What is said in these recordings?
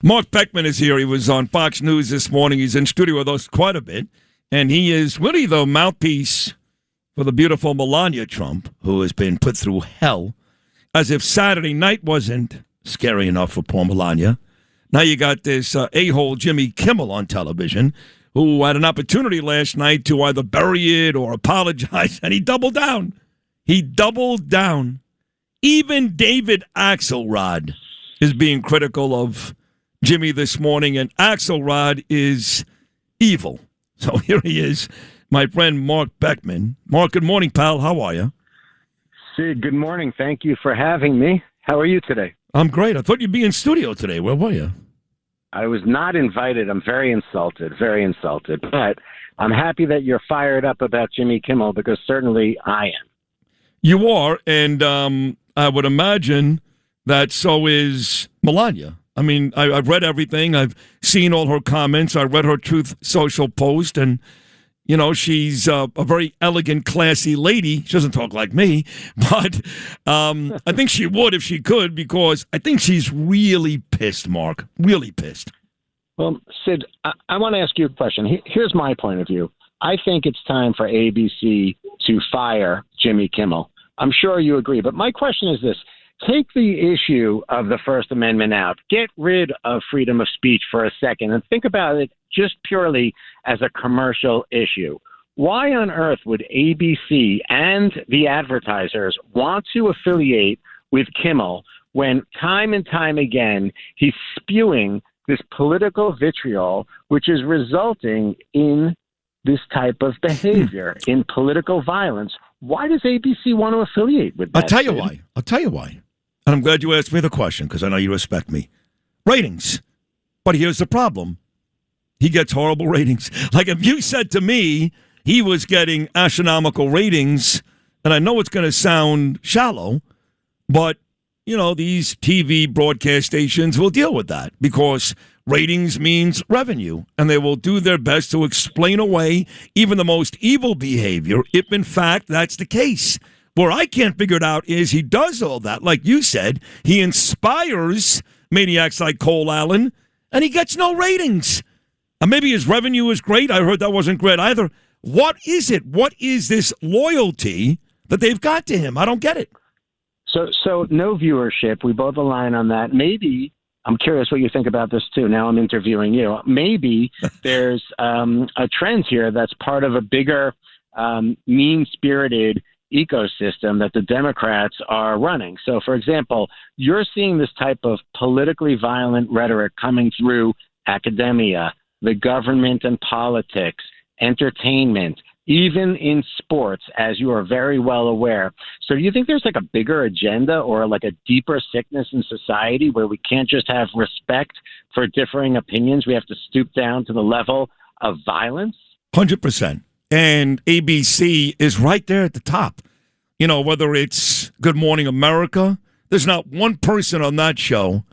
Marc Beckman is here. He was on Fox News this morning. He's in studio with us quite a bit. And he is really the mouthpiece for the beautiful Melania Trump, who has been put through hell, as if Saturday night wasn't scary enough for poor Melania. Now you got this a-hole Jimmy Kimmel on television, who had an opportunity last night to either bury it or apologize, and he doubled down. He doubled down. Even David Axelrod is being critical of Jimmy this morning, and Axelrod is evil. So here he is, my friend Marc Beckman. Marc, good morning, pal. How are you? Sid, good morning. Thank you for having me. How are you today? I'm great. I thought you'd be in studio today. Where were you? I was not invited. I'm very insulted, but I'm happy that you're fired up about Jimmy Kimmel, because certainly I am. You are, and I would imagine that so is Melania. I mean, I've read everything. I've seen all her comments. I read her Truth Social post, and, you know, she's a very elegant, classy lady. She doesn't talk like me, but I think she would if she could, because I think she's really pissed, Mark, really pissed. Well, Sid, I want to ask you a question. Here's my point of view. I think it's time for ABC to fire Jimmy Kimmel. I'm sure you agree, but my question is this. Take the issue of the First Amendment out. Get rid of freedom of speech for a second and think about it just purely as a commercial issue. Why on earth would ABC and the advertisers want to affiliate with Kimmel when time and time again he's spewing this political vitriol, which is resulting in this type of behavior, in political violence? Why does ABC want to affiliate with that? I'll tell you why. And I'm glad you asked me the question, because I know you respect me. Ratings. But here's the problem. He gets horrible ratings. Like, if you said to me he was getting astronomical ratings, and I know it's going to sound shallow, but, you know, these TV broadcast stations will deal with that, because ratings means revenue, and they will do their best to explain away even the most evil behavior, if in fact that's the case. Where I can't figure it out is he does all that. Like you said, he inspires maniacs like Cole Allen, and he gets no ratings. And maybe his revenue is great. I heard that wasn't great either. What is it? What is this loyalty that they've got to him? I don't get it. So no viewership. We both align on that. Maybe, I'm curious what you think about this too. Now I'm interviewing you. Maybe there's a trend here that's part of a bigger mean-spirited ecosystem that the Democrats are running. So, for example, you're seeing this type of politically violent rhetoric coming through academia, the government and politics, entertainment, even in sports, as you are very well aware. So do you think there's like a bigger agenda or like a deeper sickness in society where we can't just have respect for differing opinions? We have to stoop down to the level of violence? 100%. And ABC is right there at the top. You know, whether it's Good Morning America, there's not one person on that show,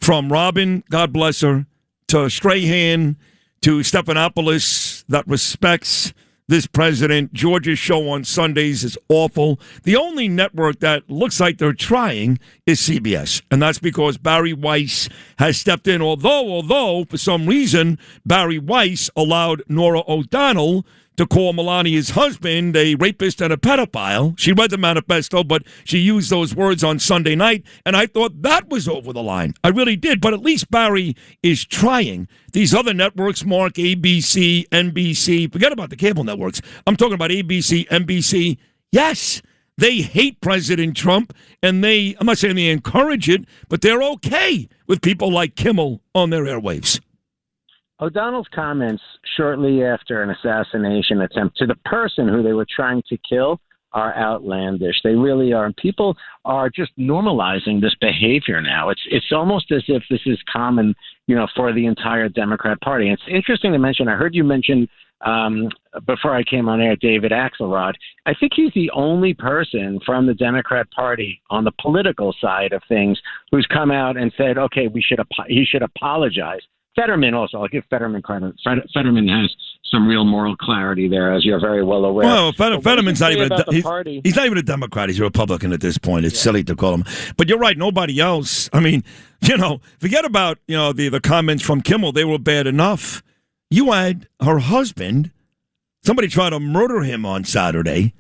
from Robin, God bless her, to Strahan, to Stephanopoulos, that respects this president. George's show on Sundays is awful. The only network that looks like they're trying is CBS, and that's because Barry Weiss has stepped in, although for some reason, Barry Weiss allowed Norah O'Donnell to call Melania's husband a rapist and a pedophile. She read the manifesto, but she used those words on Sunday night, and I thought that was over the line. I really did, but at least Barry is trying. These other networks, Mark, ABC, NBC, forget about the cable networks. I'm talking about ABC, NBC. Yes, they hate President Trump, and I'm not saying they encourage it, but they're okay with people like Kimmel on their airwaves. O'Donnell's comments shortly after an assassination attempt to the person who they were trying to kill are outlandish. They really are. And people are just normalizing this behavior now. It's almost as if this is common, you know, for the entire Democrat Party. And it's interesting to mention, I heard you mention before I came on air, David Axelrod. I think he's the only person from the Democrat Party on the political side of things who's come out and said, okay, he should apologize. Fetterman also, I'll give Fetterman credit. Fetterman has some real moral clarity there, as you're very well aware. Well, Fetterman's not even he's not even a Democrat. He's a Republican at this point. It's silly to call him. But you're right. Nobody else. I mean, forget about the comments from Kimmel. They were bad enough. You had her husband. Somebody tried to murder him on Saturday,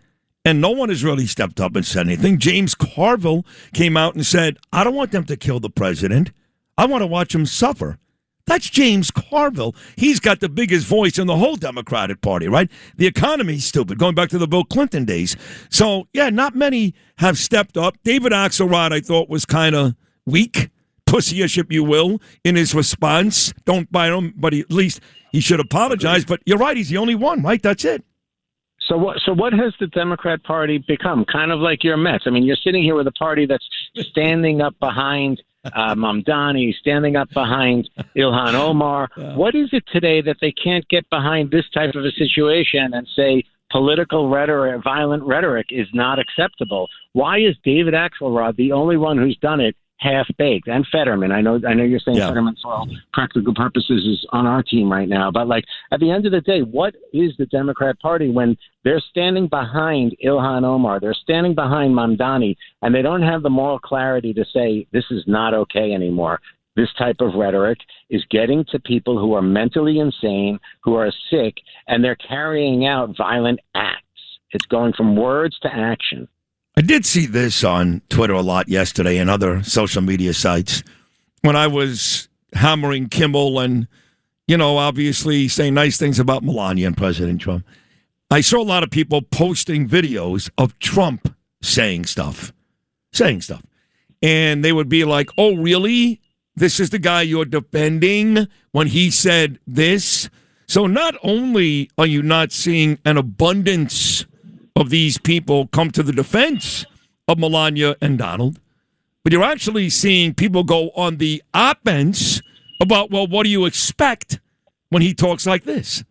and no one has really stepped up and said anything. James Carville came out and said, "I don't want them to kill the president. I want to watch him suffer." That's James Carville. He's got the biggest voice in the whole Democratic Party, right? The economy's stupid, going back to the Bill Clinton days. So, yeah, not many have stepped up. David Axelrod, I thought, was kind of weak, pussyish, if you will, in his response. Don't bite him, but at least he should apologize. But you're right, he's the only one, right? That's it. So what has the Democrat Party become? Kind of like your Mets. I mean, you're sitting here with a party that's standing up behind Mamdani, standing up behind Ilhan Omar. Yeah. What is it today that they can't get behind this type of a situation and say political rhetoric, violent rhetoric is not acceptable? Why is David Axelrod the only one who's done it half-baked? And Fetterman. I know you're saying Fetterman, for all practical purposes, is on our team right now. But, at the end of the day, what is the Democrat Party when they're standing behind Ilhan Omar, they're standing behind Mamdani, and they don't have the moral clarity to say this is not okay anymore? This type of rhetoric is getting to people who are mentally insane, who are sick, and they're carrying out violent acts. It's going from words to action. I did see this on Twitter a lot yesterday and other social media sites when I was hammering Kimmel and, obviously saying nice things about Melania and President Trump. I saw a lot of people posting videos of Trump saying stuff. And they would be like, oh, really? This is the guy you're defending when he said this? So not only are you not seeing an abundance of these people come to the defense of Melania and Donald, but you're actually seeing people go on the offense about, well, what do you expect when he talks like this?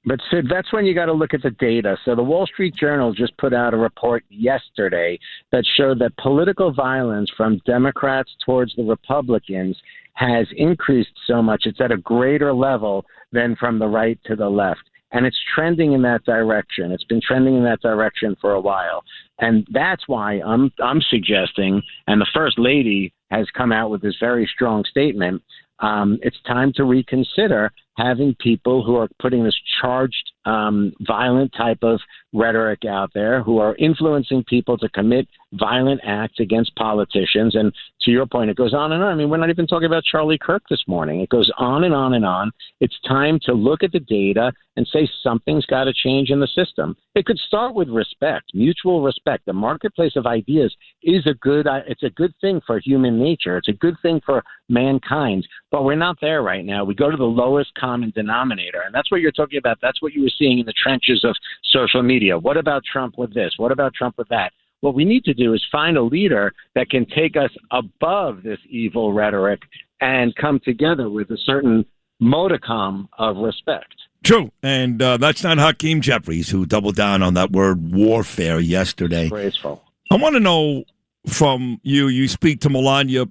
But, Sid, that's when you got to look at the data. So the Wall Street Journal just put out a report yesterday that showed that political violence from Democrats towards the Republicans has increased so much. It's at a greater level than from the right to the left. And it's trending in that direction. It's been trending in that direction for a while. And that's why I'm suggesting, and the First Lady has come out with this very strong statement, it's time to reconsider having people who are putting this charged, violent type of rhetoric out there, who are influencing people to commit violent acts against politicians. And to your point, it goes on and on. I mean, we're not even talking about Charlie Kirk this morning. It goes on and on and on. It's time to look at the data and say something's got to change in the system. It could start with respect, mutual respect. The marketplace of ideas is it's a good thing for human nature. It's a good thing for mankind, but we're not there right now. We go to the lowest common denominator, and that's what you're talking about. That's what you were seeing in the trenches of social media. What about Trump with this? What about Trump with that? What we need to do is find a leader that can take us above this evil rhetoric and come together with a certain modicum of respect. True, and that's not Hakeem Jeffries, who doubled down on that word warfare yesterday. Graceful. I want to know from you, you speak to Melania,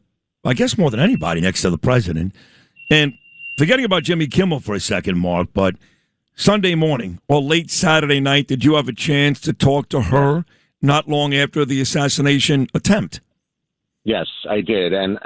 I guess more than anybody next to the president, and forgetting about Jimmy Kimmel for a second, Mark, but Sunday morning or late Saturday night, did you have a chance to talk to her not long after the assassination attempt? Yes, I did. And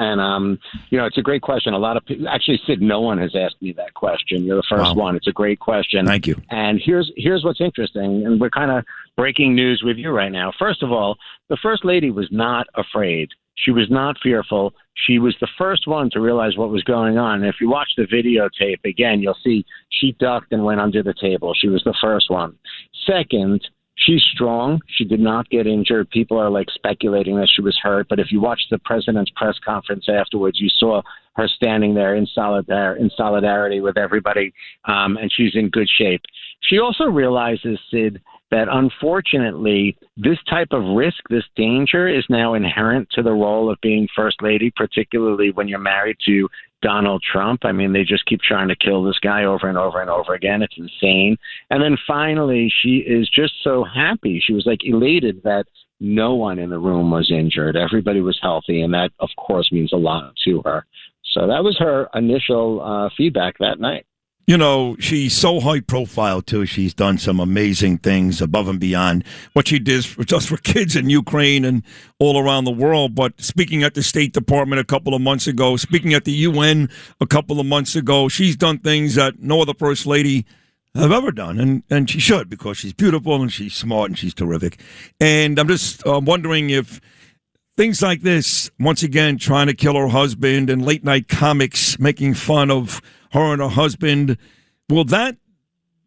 it's a great question. A lot of people, actually, Sid, no one has asked me that question. You're the first one. It's a great question. Thank you. And here's what's interesting, and we're kind of breaking news with you right now. First of all, the First Lady was not afraid. She was not fearful. She was the first one to realize what was going on. And if you watch the videotape again, you'll see she ducked and went under the table. She was the first one. Second, she's strong. She did not get injured. People are speculating that she was hurt. But if you watch the president's press conference afterwards, you saw her standing there in solidarity with everybody. And she's in good shape. She also realizes, Sid, that unfortunately, this type of risk, this danger is now inherent to the role of being First Lady, particularly when you're married to Donald Trump. I mean, they just keep trying to kill this guy over and over and over again. It's insane. And then finally, she is just so happy. She was elated that no one in the room was injured. Everybody was healthy. And that, of course, means a lot to her. So that was her initial feedback that night. You know, she's so high profile, too. She's done some amazing things above and beyond what she did just for kids in Ukraine and all around the world. But speaking at the State Department a couple of months ago, speaking at the UN a couple of months ago, she's done things that no other First Lady have ever done. And she should, because she's beautiful and she's smart and she's terrific. And I'm just wondering if things like this, once again, trying to kill her husband and late night comics making fun of her and her husband, will that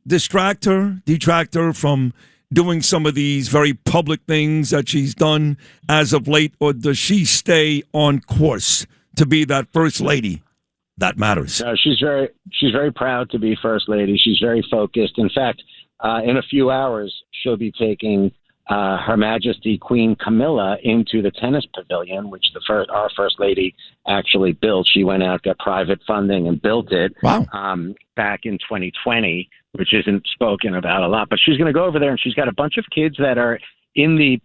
detract her from doing some of these very public things that she's done as of late, or does she stay on course to be that First Lady that matters? She's very proud to be First Lady. She's very focused. In fact, in a few hours, she'll be taking Her Majesty Queen Camilla into the tennis pavilion, which our First Lady actually built. She went out, got private funding, and built it. Wow. Back in 2020, which isn't spoken about a lot. But she's going to go over there, and she's got a bunch of kids that are in the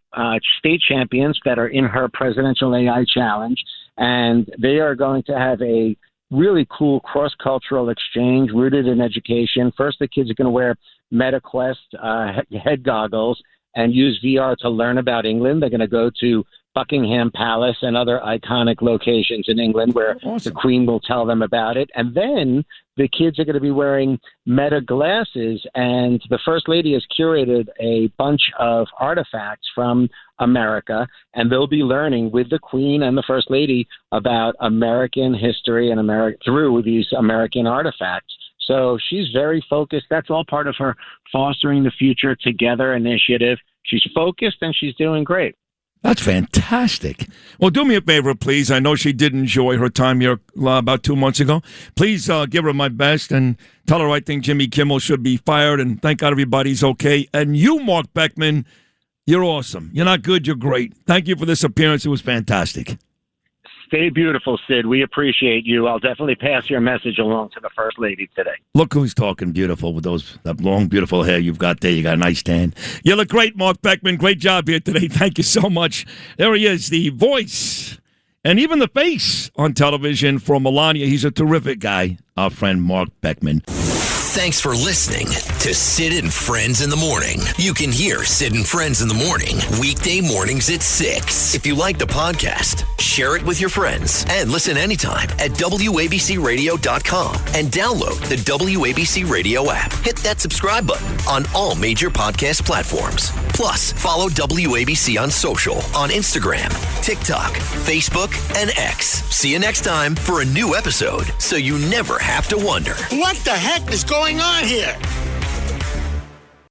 state champions that are in her presidential AI challenge, and they are going to have a really cool cross-cultural exchange rooted in education. First, the kids are going to wear MetaQuest head goggles and use VR to learn about England. They're going to go to Buckingham Palace and other iconic locations in England where the Queen will tell them about it. And then the kids are going to be wearing Meta glasses, and the First Lady has curated a bunch of artifacts from America, and they'll be learning with the Queen and the First Lady about American history and through these American artifacts. So she's very focused. That's all part of her Fostering the Future Together initiative. She's focused and she's doing great. That's fantastic. Well, do me a favor, please. I know she did enjoy her time here about 2 months ago. Please give her my best and tell her I think Jimmy Kimmel should be fired, and thank God everybody's okay. And you, Marc Beckman, you're awesome. You're not good, you're great. Thank you for this appearance. It was fantastic. Stay beautiful, Sid. We appreciate you. I'll definitely pass your message along to the First Lady today. Look who's talking beautiful with that long, beautiful hair you've got there. You got a nice tan. You look great, Marc Beckman. Great job here today. Thank you so much. There he is, the voice and even the face on television for Melania. He's a terrific guy, our friend Marc Beckman. Thanks for listening to Sid and Friends in the Morning. You can hear Sid and Friends in the Morning weekday mornings at 6. If you like the podcast, share it with your friends and listen anytime at WABCRadio.com and download the WABC Radio app. Hit that subscribe button on all major podcast platforms. Plus, follow WABC on social on Instagram, TikTok, Facebook, and X. See you next time for a new episode so you never have to wonder. What the heck is going on here?